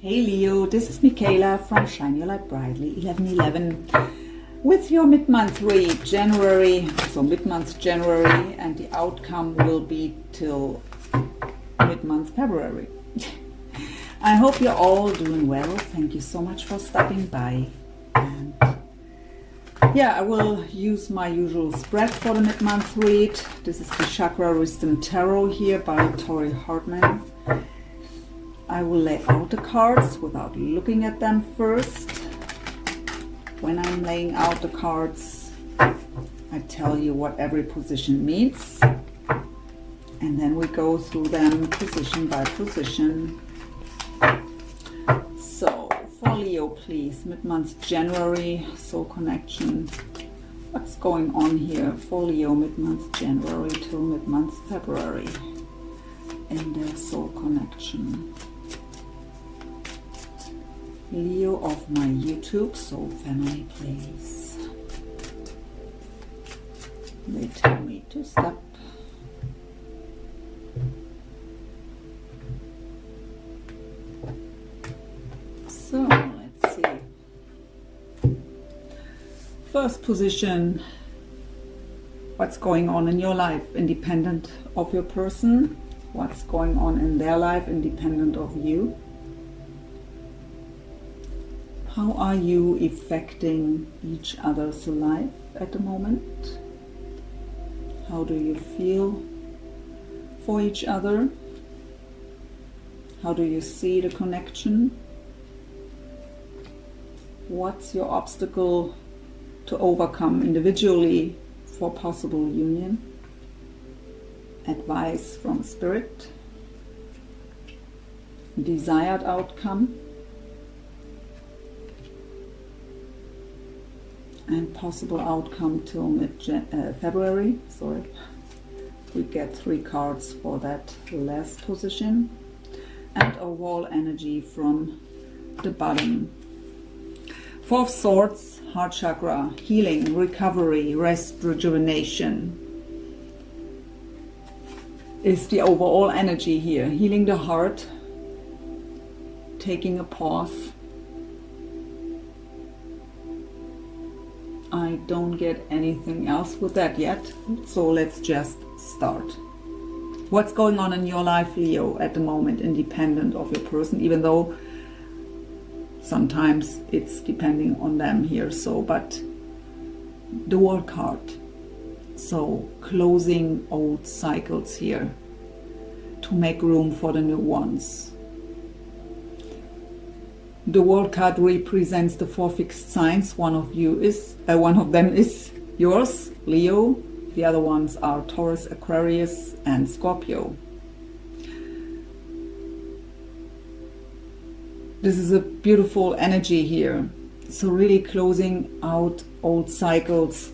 Hey Leo, this is Michaela from Shine Your Light Brightly 1111 with your mid-month read January, so mid-month January, and the outcome will be till mid-month February. I hope you're all doing well. Thank you so much for stopping by. And yeah, I will use my usual spread for the mid-month read. This is the Chakra Wisdom Tarot here by Tori Hartman. I will lay out the cards without looking at them first. When I'm laying out the cards, I tell you what every position means. And then we go through them position by position. So, for Leo, please, mid-month January, soul connection. What's going on here for Leo, mid-month January till mid-month February in their soul connection? Leo of my YouTube soul family, please. They tell me to stop. So let's see. First position, what's going on in your life independent of your person? What's going on in their life independent of you? How are you affecting each other's life at the moment? How do you feel for each other? How do you see the connection? What's your obstacle to overcome individually for possible union? Advice from Spirit. Desired outcome. And possible outcome till mid-February. Sorry, we get 3 cards for that last position, and overall energy from the bottom. 4 of Swords, heart chakra, healing, recovery, rest, rejuvenation is the overall energy here. Healing the heart, taking a pause. I don't get anything else with that yet, so let's just start. What's going on in your life, Leo, at the moment, independent of your person, even though sometimes it's depending on them here, so, but the World card, so closing old cycles here to make room for the new ones. The World card represents the 4 fixed signs. One of them is yours, Leo. The other ones are Taurus, Aquarius, and Scorpio. This is a beautiful energy here. So really closing out old cycles.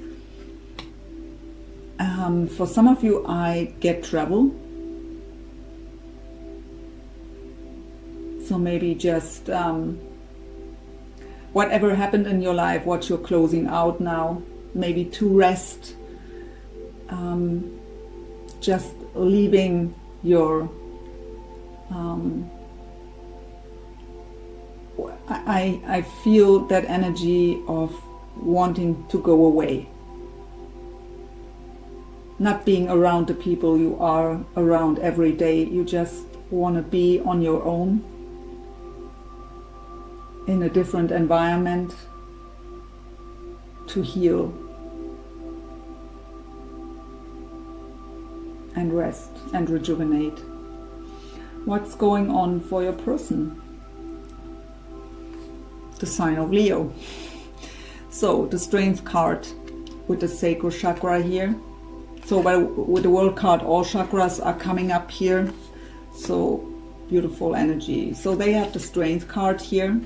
For some of you, I get travel. So maybe just whatever happened in your life, what you're closing out now, maybe to rest, just leaving your, I feel that energy of wanting to go away. Not being around the people you are around every day. You just want to be on your own, in a different environment, to heal and rest and rejuvenate. What's going on for your person? The sign of Leo. So the Strength card with the sacral chakra here. So with the World card, all chakras are coming up here. So beautiful energy. So they have the Strength card here.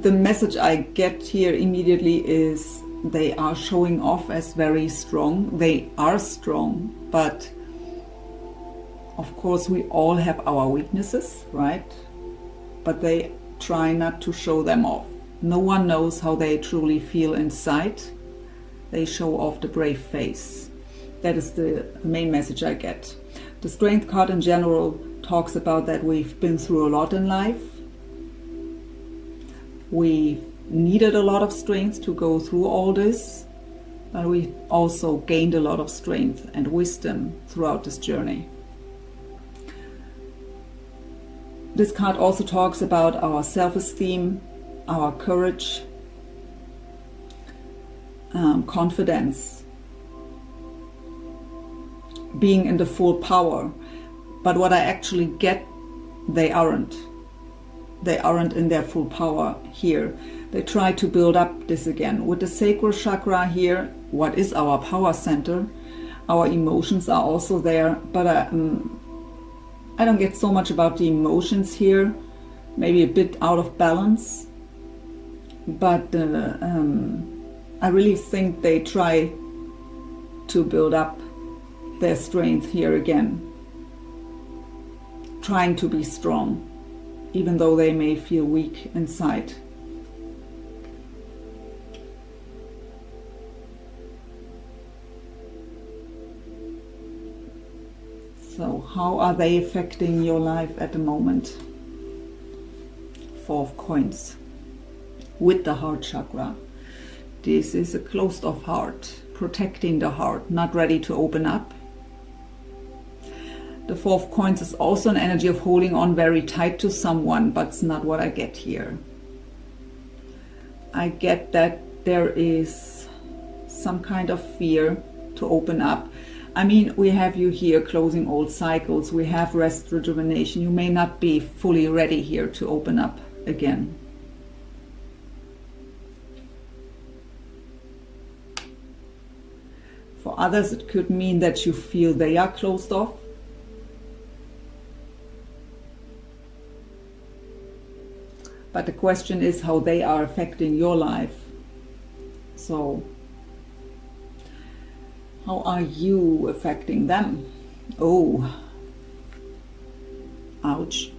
The message I get here immediately is they are showing off as very strong. They are strong, but of course we all have our weaknesses, right? But they try not to show them off. No one knows how they truly feel inside. They show off the brave face. That is the main message I get. The Strength card in general talks about that we've been through a lot in life. We needed a lot of strength to go through all this, but we also gained a lot of strength and wisdom throughout this journey. This card also talks about our self-esteem, our courage, confidence, being in the full power. But what I actually get, they aren't. They aren't in their full power here. They try to build up this again. With the sacral chakra here, what is our power center? Our emotions are also there, but I don't get so much about the emotions here. Maybe a bit out of balance. But I really think they try to build up their strength here again. Trying to be strong, even though they may feel weak inside. So how are they affecting your life at the moment? Four of Coins with the heart chakra. This is a closed off heart, protecting the heart, not ready to open up. The Four of Coins is also an energy of holding on very tight to someone, but it's not what I get here. I get that there is some kind of fear to open up. I mean, we have you here closing old cycles, we have rest, rejuvenation. You may not be fully ready here to open up again. For others, it could mean that you feel they are closed off. But the question is how they are affecting your life. So, how are you affecting them? Oh, ouch.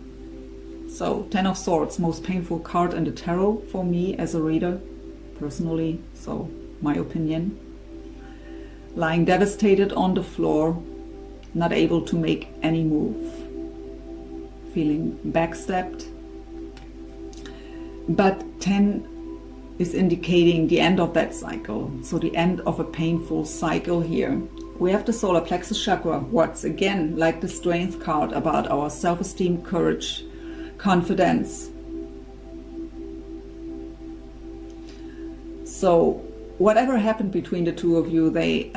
So, Ten of Swords, most painful card in the tarot for me as a reader, personally, so my opinion. Lying devastated on the floor, not able to make any move. Feeling backstabbed. But 10 is indicating the end of that cycle. So the end of a painful cycle here. We have the solar plexus chakra, what's again like the strength card about our self-esteem, courage, confidence. So whatever happened between the two of you, they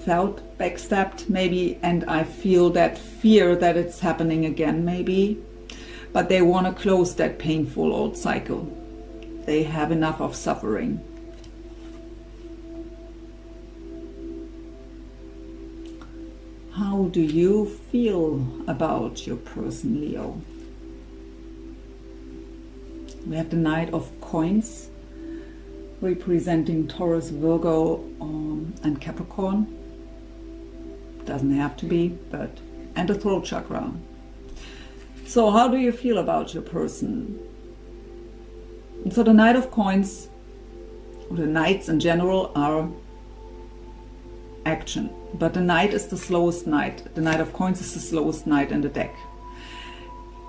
felt backstabbed maybe, and I feel that fear that it's happening again maybe. But they want to close that painful old cycle. They have enough of suffering. How do you feel about your person, Leo? We have the Knight of Coins, representing Taurus, Virgo, and Capricorn. Doesn't have to be, but... and the throat chakra. So how do you feel about your person? And so the Knight of Coins, or the Knights in general, are action. But the Knight is the slowest Knight. The Knight of Coins is the slowest Knight in the deck.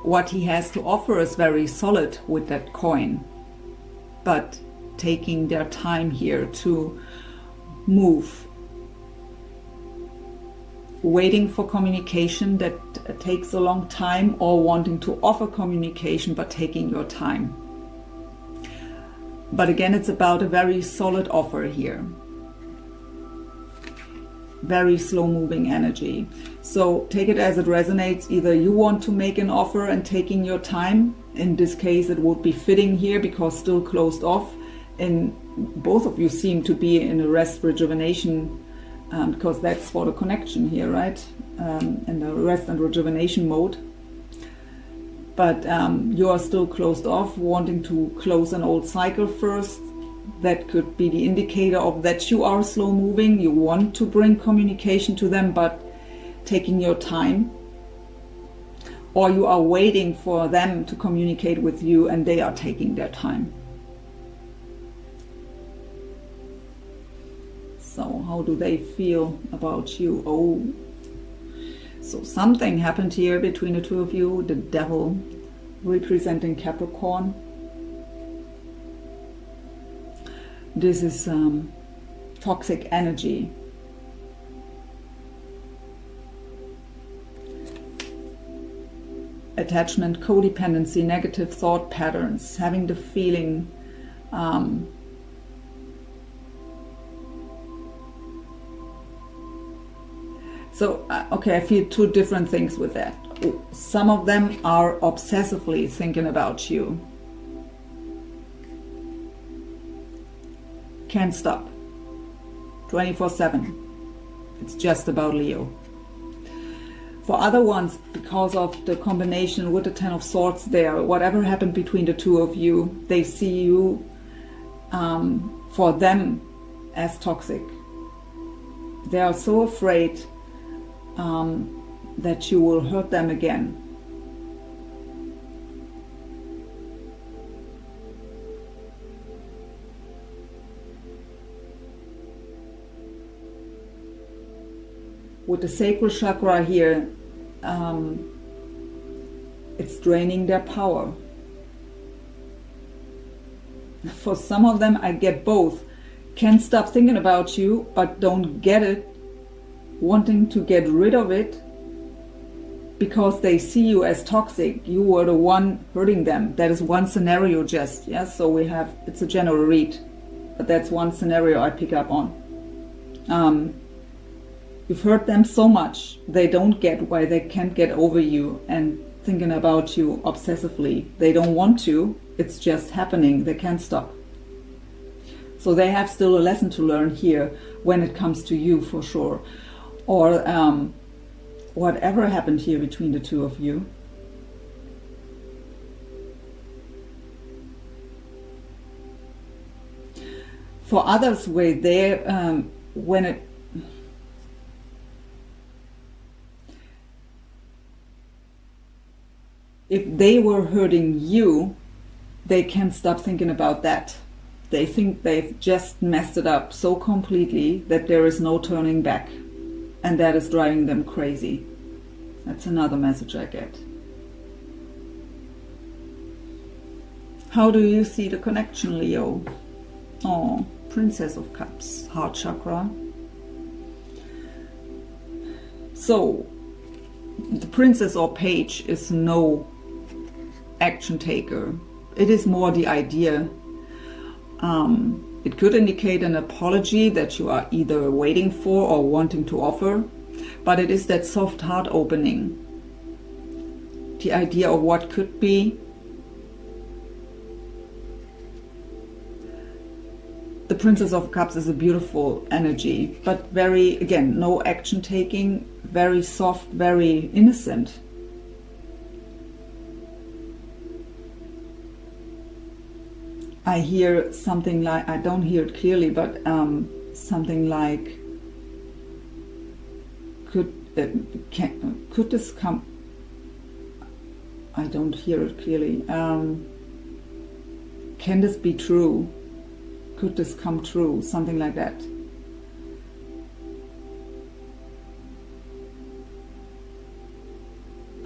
What he has to offer is very solid with that coin. But taking their time here to move. Waiting for communication that takes a long time, or wanting to offer communication but taking your time. But again, it's about a very solid offer here. Very slow moving energy. So take it as it resonates. Either you want to make an offer and taking your time. In this case, it would be fitting here because still closed off. And both of you seem to be in a rest rejuvenation, because that's for the connection here, right? In the rest and rejuvenation mode. But you are still closed off, wanting to close an old cycle first. That could be the indicator of that you are slow moving. You want to bring communication to them, but taking your time. Or you are waiting for them to communicate with you and they are taking their time. So how do they feel about you? Oh, So something happened here between the two of you. The devil representing Capricorn. This is toxic energy. Attachment, codependency, negative thought patterns, having the feeling okay, I feel two different things with that. Some of them are obsessively thinking about you. Can't stop. 24/7. It's just about Leo. For other ones, because of the combination with the Ten of Swords there, whatever happened between the two of you, they see you for them as toxic. They are so afraid that you will hurt them again. With the sacral chakra here, it's draining their power. For some of them, I get both. Can't stop thinking about you, but don't get it, wanting to get rid of it, because they see you as toxic. You were the one hurting them. That is one scenario just, yes? So we have, it's a general read, but that's one scenario I pick up on. You've hurt them so much, they don't get why they can't get over you and thinking about you obsessively. They don't want to, it's just happening, they can't stop. So they have still a lesson to learn here when it comes to you, for sure. Or whatever happened here between the two of you. For others, when if they were hurting you, they can't stop thinking about that. They think they've just messed it up so completely that there is no turning back. And that is driving them crazy. That's another message I get. How do you see the connection, Leo? Oh, Princess of Cups, heart chakra. So, the princess or page is no action taker. It is more the idea. It could indicate an apology that you are either waiting for or wanting to offer, but it is that soft heart opening. The idea of what could be. The Princess of Cups is a beautiful energy, but very, again, no action taking, very soft, very innocent. I hear something like, I don't hear it clearly, but something like, could this come? I don't hear it clearly. Can this be true? Could this come true? Something like that.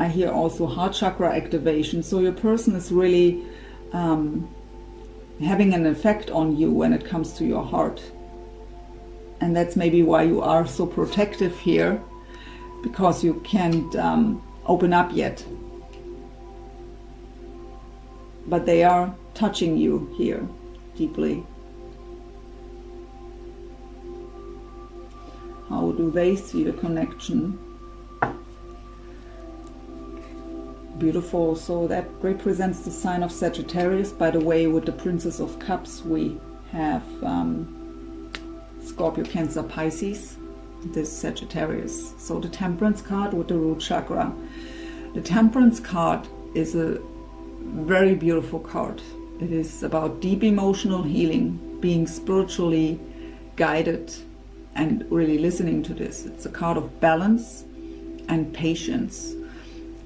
I hear also heart chakra activation. So your person is really having an effect on you when it comes to your heart. And that's maybe why you are so protective here, because you can't open up yet. But they are touching you here deeply. How do they see the connection? Beautiful. So that represents the sign of Sagittarius. By the way, with the Princess of Cups, we have Scorpio, Cancer, Pisces. This Sagittarius. So the Temperance card with the root chakra. The Temperance card is a very beautiful card. It is about deep emotional healing, being spiritually guided, and really listening to this. It's a card of balance and patience.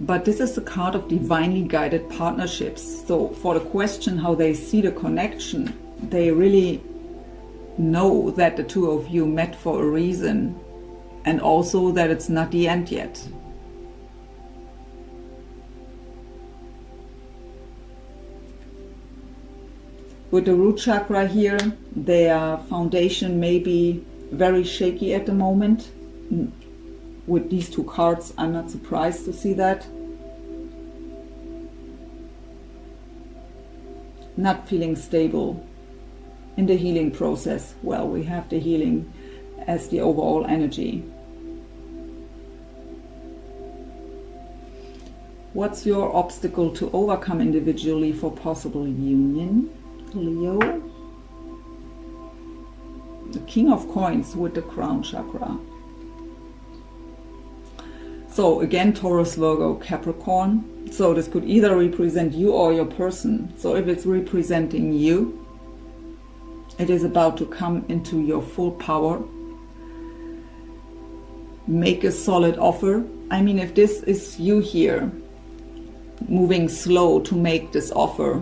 But this is a card of divinely guided partnerships. So for the question how they see the connection, they really know that the two of you met for a reason, and also that it's not the end yet. with the root chakra here, their foundation may be very shaky at the moment. With these two cards, I'm not surprised to see that. Not feeling stable in the healing process. Well, we have the healing as the overall energy. What's your obstacle to overcome individually for possible union, Leo? The King of Coins with the crown chakra. So again, Taurus, Virgo, Capricorn. So this could either represent you or your person. So if it's representing you, it is about to come into your full power. Make a solid offer. I mean, if this is you here, moving slow to make this offer,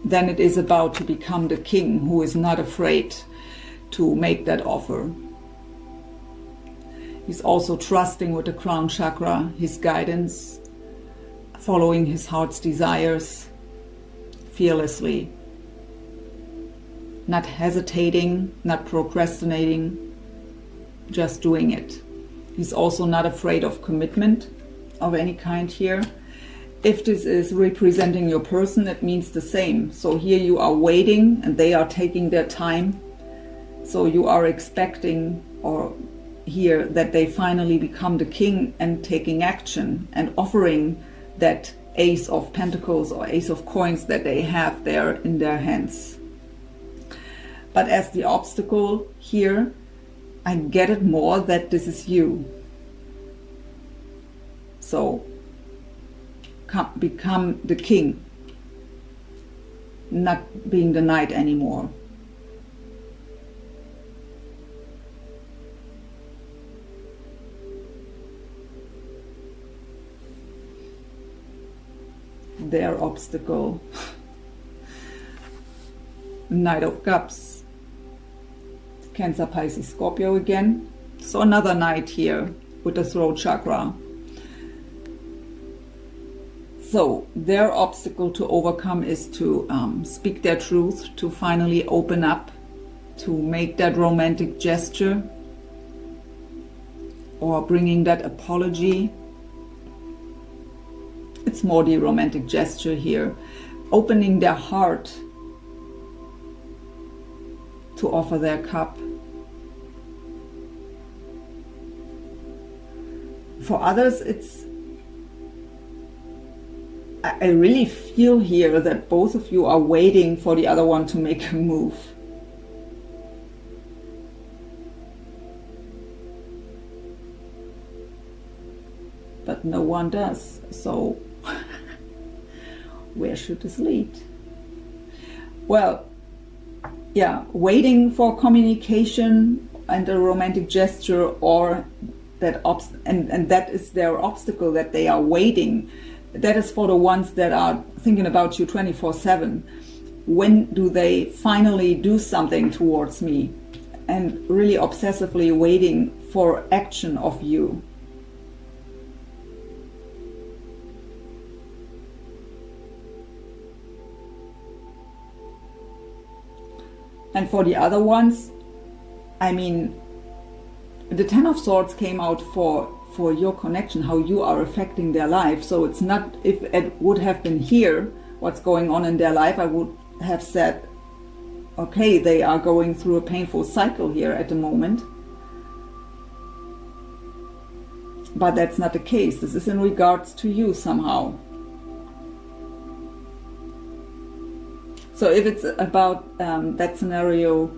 then it is about to become the king who is not afraid to make that offer. He's also trusting with the crown chakra, his guidance, following his heart's desires fearlessly, not hesitating, not procrastinating, just doing it. He's also not afraid of commitment of any kind here. If this is representing your person, it means the same. So here you are waiting and they are taking their time. So you are expecting or here that they finally become the king and taking action and offering that Ace of Pentacles or Ace of Coins that they have there in their hands. But as the obstacle here, I get it more that this is you. So become the king, not being the knight anymore. Their obstacle, Knight of Cups, Cancer, Pisces, Scorpio again. So another knight here with the throat chakra. So their obstacle to overcome is to speak their truth, to finally open up, to make that romantic gesture or bringing that apology. It's more the romantic gesture here, opening their heart to offer their cup. For others, I really feel here that both of you are waiting for the other one to make a move. But no one does. So where should this lead? Well, yeah, waiting for communication and a romantic gesture, or that and that is their obstacle, that they are waiting. That is for the ones that are thinking about you 24/7. When do they finally do something towards me? And really obsessively waiting for action of you. And for the other ones, I mean, the Ten of Swords came out for your connection, how you are affecting their life. So it's not, if it would have been here, what's going on in their life, I would have said, okay, they are going through a painful cycle here at the moment. But that's not the case. This is in regards to you somehow. So if it's about that scenario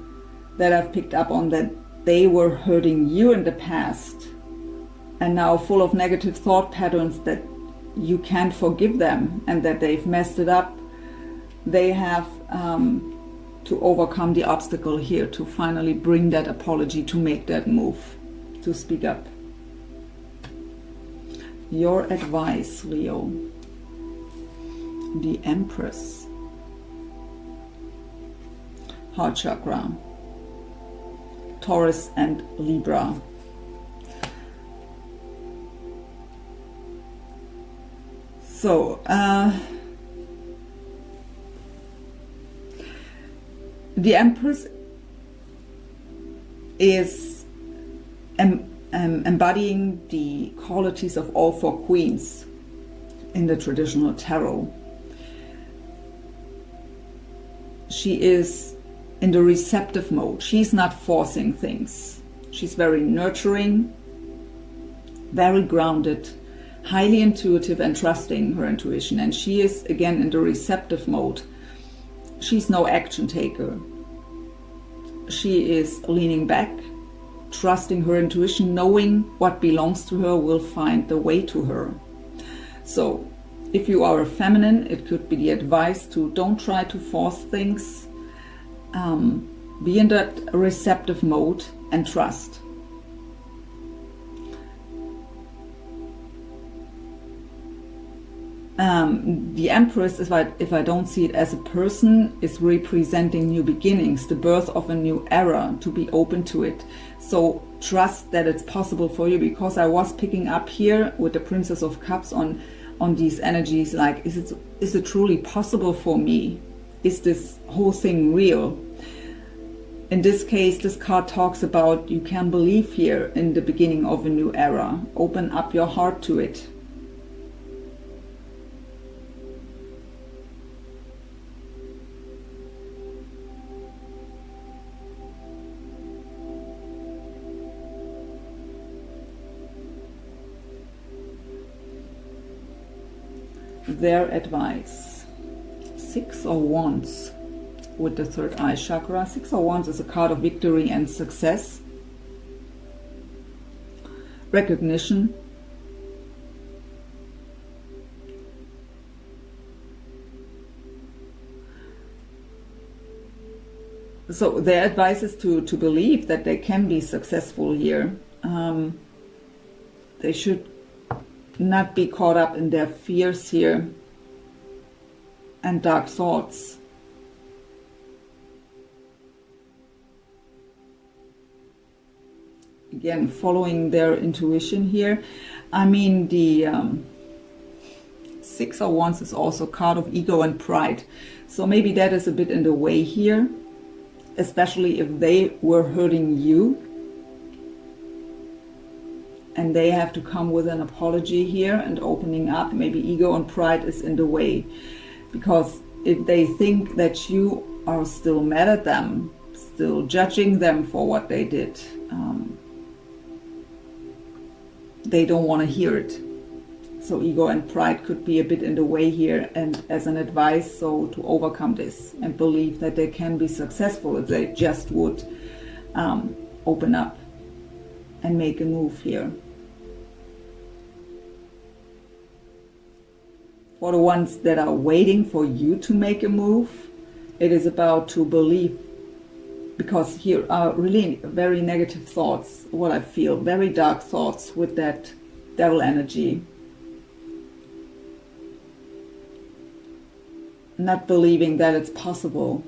that I've picked up on, that they were hurting you in the past and now full of negative thought patterns that you can't forgive them and that they've messed it up, they have to overcome the obstacle here, to finally bring that apology, to make that move, to speak up. Your advice, Leo. The Empress. Heart chakra, Taurus and Libra. So The Empress is embodying the qualities of all four queens in the traditional tarot. She is in the receptive mode. She's not forcing things. She's very nurturing, very grounded, highly intuitive and trusting her intuition. And she is again in the receptive mode. She's no action taker. She is leaning back, trusting her intuition, knowing what belongs to her will find the way to her. So if you are a feminine, it could be the advice to don't try to force things. Be in that receptive mode and trust. The Empress, if I don't see it as a person, is representing new beginnings, the birth of a new era, to be open to it. So trust that it's possible for you, because I was picking up here with the Princess of Cups on these energies, like, is it truly possible for me? Is this whole thing real? In this case, this card talks about you can believe here in the beginning of a new era. Open up your heart to it. Their advice. Six of Wands with the third eye chakra. Six of Wands is a card of victory and success, recognition, so their advice is to believe that they can be successful here. They should not be caught up in their fears here and dark thoughts. Again, following their intuition here. I mean, the Six of Wands is also a card of ego and pride. So maybe that is a bit in the way here, especially if they were hurting you. And they have to come with an apology here and opening up. Maybe ego and pride is in the way. Because if they think that you are still mad at them, still judging them for what they did, they don't want to hear it. So ego and pride could be a bit in the way here. And as an advice, so to overcome this and believe that they can be successful if they just would open up and make a move here. For the ones that are waiting for you to make a move, it is about to believe, because here are really very negative thoughts, what I feel, very dark thoughts with that devil energy. Not believing that it's possible,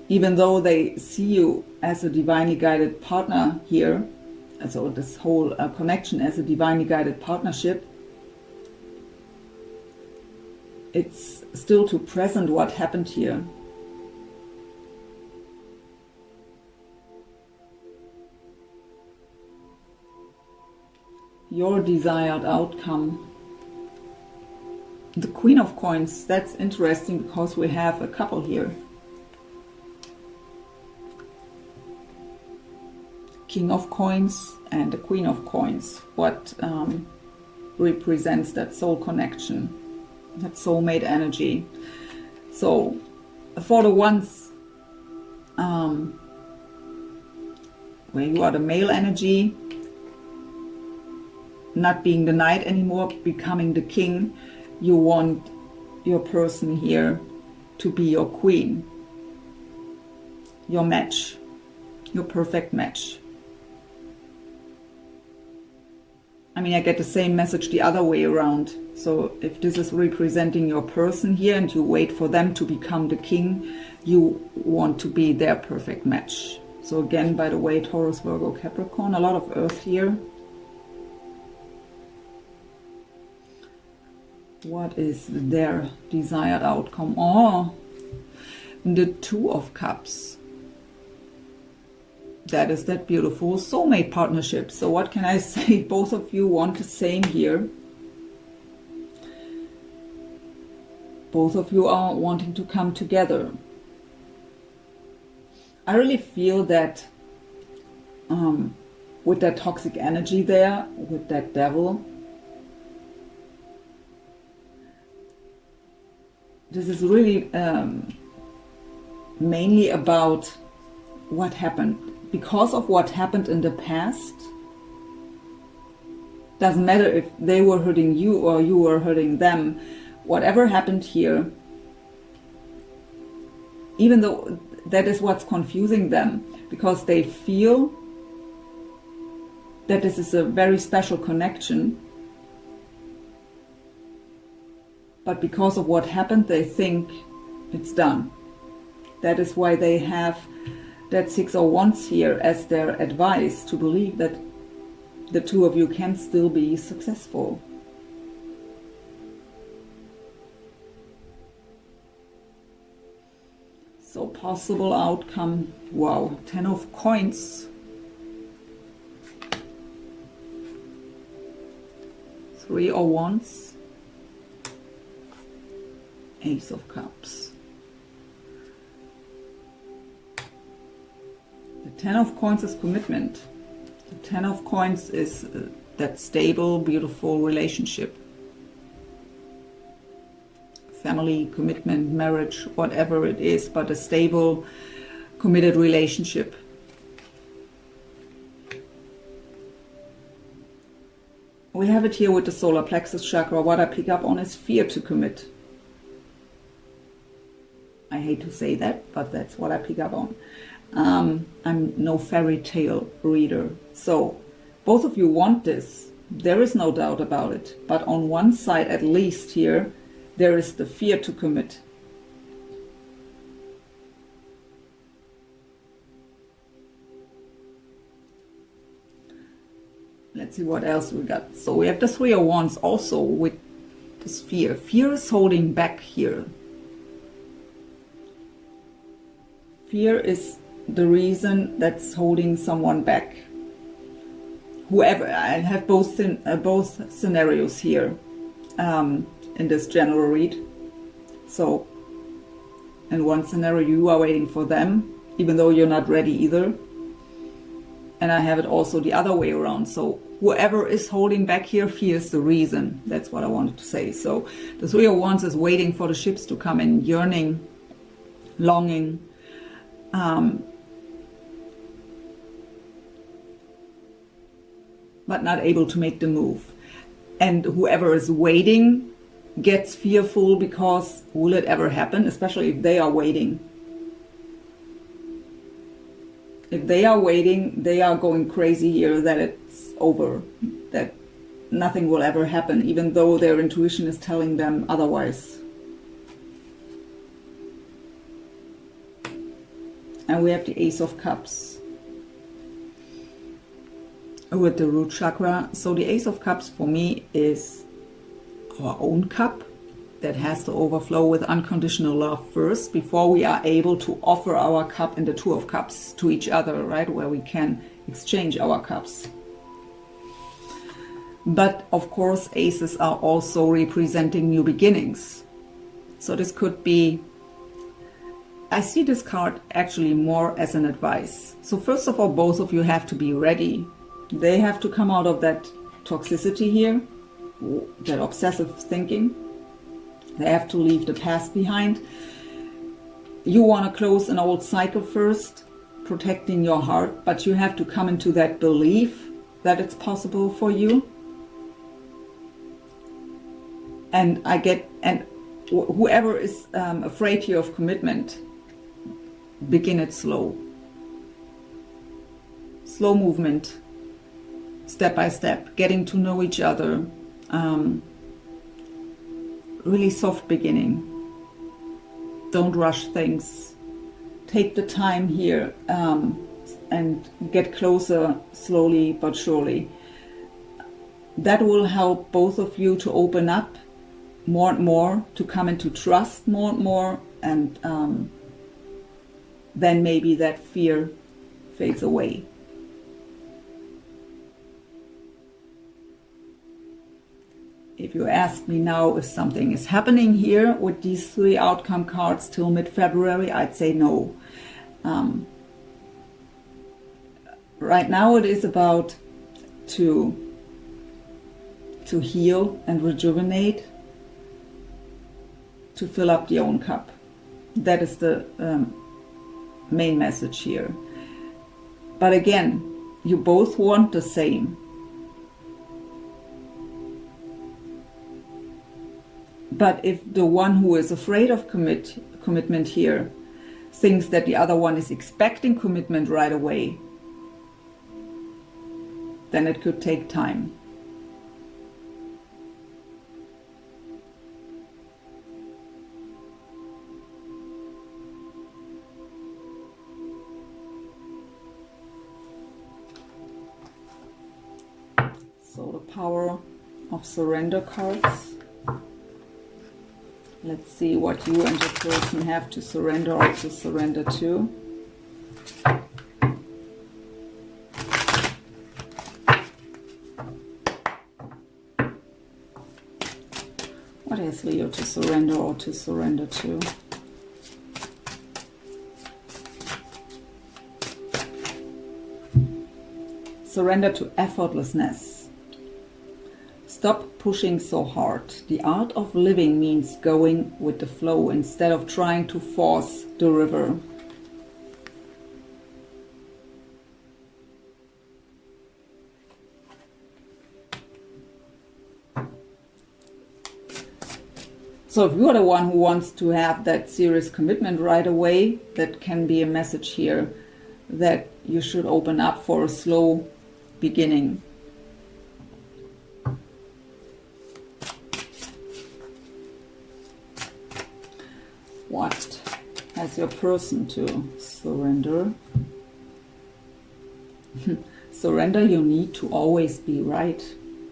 even though they see you as a divinely guided partner here. So this whole connection as a divinely guided partnership, it's still too present what happened here. Your desired outcome. The Queen of Coins, that's interesting because we have a couple here. King of Coins and the Queen of Coins. What represents that soul connection, that soulmate energy. So for the ones where you are the male energy, not being the knight anymore, becoming the king, you want your person here to be your queen, your match, your perfect match. I mean, I get the same message the other way around. So if this is representing your person here and you wait for them to become the king, you want to be their perfect match. So again, by the way, Taurus, Virgo, Capricorn, a lot of earth here. What is their desired outcome? Oh, the Two of Cups. That is that beautiful soulmate partnership. So what can I say? Both of you want the same here. Both of you are wanting to come together. I really feel that with that toxic energy there, with that devil, this is really mainly about what happened. Because of what happened in the past, doesn't matter if they were hurting you or you were hurting them, whatever happened here, even though that is what's confusing them, because they feel that this is a very special connection, but because of what happened, they think it's done. That is why they have that Six of Wands here as their advice, to believe that the two of you can still be successful. So possible outcome, wow, 10 of Coins. 3 of Wands. Ace of Cups. The 10 of Coins is commitment. The 10 of Coins is that stable, beautiful relationship. Family, commitment, marriage, whatever it is, but a stable, committed relationship. We have it here with the solar plexus chakra. What I pick up on is fear to commit. I hate to say that, but that's what I pick up on. I'm no fairy tale reader. So both of you want this. There is no doubt about it. But on one side, at least here, there is the fear to commit. Let's see what else we got. So we have the Three of Wands also with this fear. Fear is holding back here. Fear is the reason that's holding someone back. Whoever, I have both scenarios here in this general read. So in one scenario you are waiting for them, even though you're not ready either. And I have it also the other way around. So whoever is holding back here, fear is the reason. That's what I wanted to say. So the Three of Wands is waiting for the ships to come in, yearning, longing, but not able to make the move. And whoever is waiting gets fearful because will it ever happen, especially if they are waiting. If they are waiting, they are going crazy here that it's over, that nothing will ever happen, even though their intuition is telling them otherwise. And we have the Ace of Cups with the root chakra. So the Ace of Cups for me is our own cup that has to overflow with unconditional love first before we are able to offer our cup in the Two of Cups to each other, right? Where we can exchange our cups. But of course, aces are also representing new beginnings. So this could be, I see this card actually more as an advice. So first of all, both of you have to be ready. They have to come out of that toxicity here, that obsessive thinking. They have to leave the past behind. You want to close an old cycle first, protecting your heart, but you have to come into that belief that it's possible for you. And whoever is afraid here of commitment, begin it slow. Slow movement, step by step, getting to know each other. Really soft beginning. Don't rush things. Take the time here and get closer slowly but surely. That will help both of you to open up more and more, to come into trust more and more, and then maybe that fear fades away. If you ask me now if something is happening here with these 3 outcome cards till mid-February, I'd say no. Right now it is about to heal and rejuvenate, to fill up the own cup. That is the main message here. But again, you both want the same. But if the one who is afraid of commitment here thinks that the other one is expecting commitment right away, then it could take time. So the power of surrender cards. Let's see what you and your person have to surrender or to surrender to. What is Leo to surrender or to surrender to? Surrender to effortlessness. Stop pushing so hard. The art of living means going with the flow instead of trying to force the river. So if you are the one who wants to have that serious commitment right away, that can be a message here that you should open up for a slow beginning. What has your person to surrender? Surrender your need to always be right.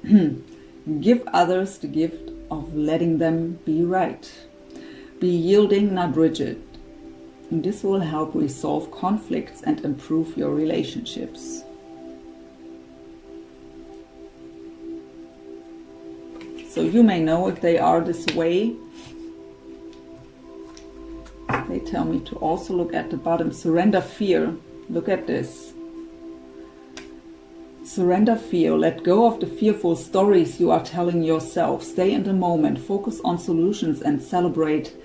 Give others the gift of letting them be right. Be yielding, not rigid. And this will help resolve conflicts and improve your relationships. So you may know if they are this way. They tell me to also look at the bottom. Surrender fear. Look at this. Surrender fear. Let go of the fearful stories you are telling yourself. Stay in the moment. Focus on solutions and celebrate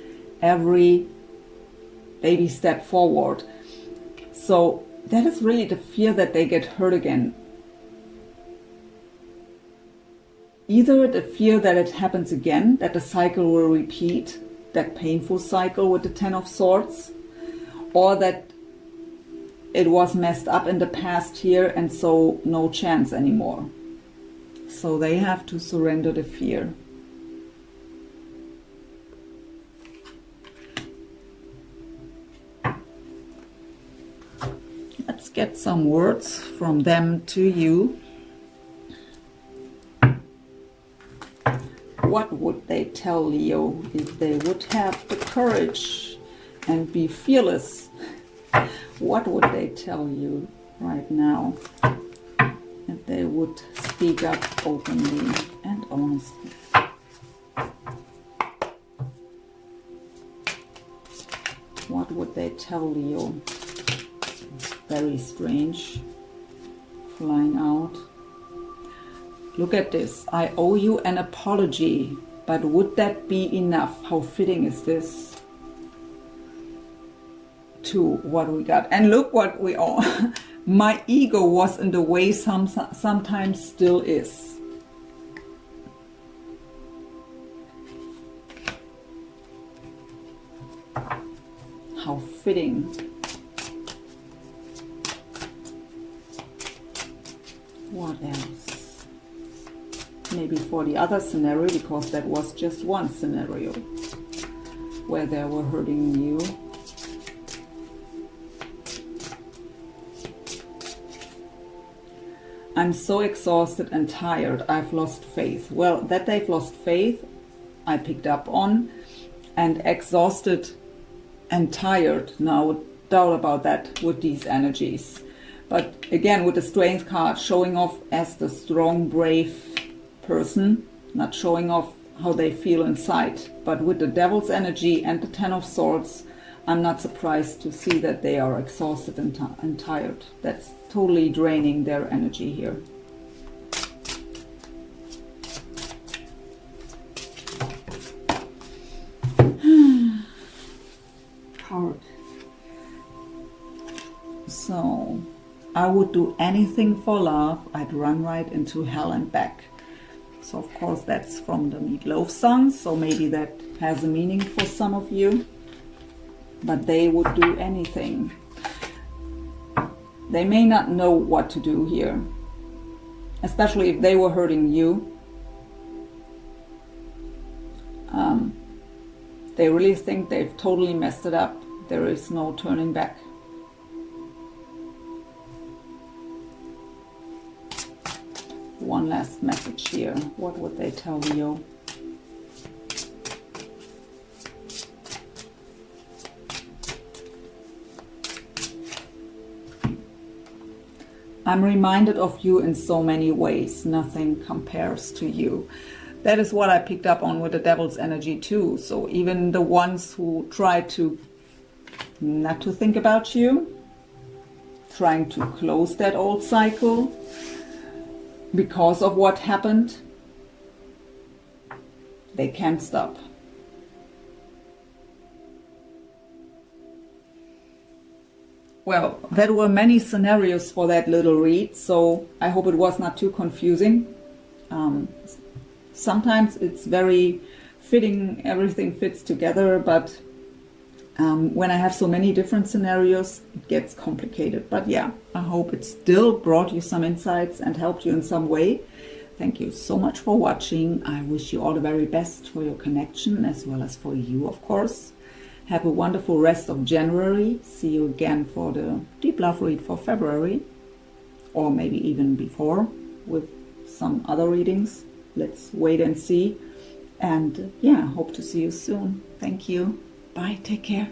every baby step forward. So that is really the fear that they get hurt again. Either the fear that it happens again, that the cycle will repeat, that painful cycle with the Ten of Swords, or that it was messed up in the past here and so no chance anymore. So they have to surrender the fear. Let's get some words from them to you. What would they tell Leo if they would have the courage and be fearless? What would they tell you right now if they would speak up openly and honestly? What would they tell Leo? Very strange. Flying out. Look at this. I owe you an apology, but would that be enough? How fitting is this to what we got? And look what we all. My ego was in the way, sometimes still is. How fitting. What else? Maybe for the other scenario, because that was just one scenario where they were hurting you. I'm so exhausted and tired. I've lost faith. Well, that they've lost faith, I picked up on. And exhausted and tired. Now, doubt about that with these energies. But again, with the Strength card, showing off as the strong, brave person, not showing off how they feel inside. But with the Devil's energy and the Ten of Swords, I'm not surprised to see that they are exhausted and tired. That's totally draining their energy here. Card. So, I would do anything for love. I'd run right into hell and back. So of course that's from the Meat Loaf song, so maybe that has a meaning for some of you. But they would do anything. They may not know what to do here, especially if they were hurting you. They really think they've totally messed it up. There is no turning back. One last message here. What would they tell Leo? I'm reminded of you in so many ways. Nothing compares to you. That is what I picked up on with the Devil's energy too. So even the ones who try to not to think about you, trying to close that old cycle because of what happened, they can't stop. Well, there were many scenarios for that little read, so I hope it was not too confusing. Sometimes it's very fitting, everything fits together, but when I have so many different scenarios, it gets complicated. But yeah, I hope it still brought you some insights and helped you in some way. Thank you so much for watching. I wish you all the very best for your connection, as well as for you, of course. Have a wonderful rest of January. See you again for the Deep Love read for February, or maybe even before with some other readings. Let's wait and see. And yeah, hope to see you soon. Thank you. Bye. Take care.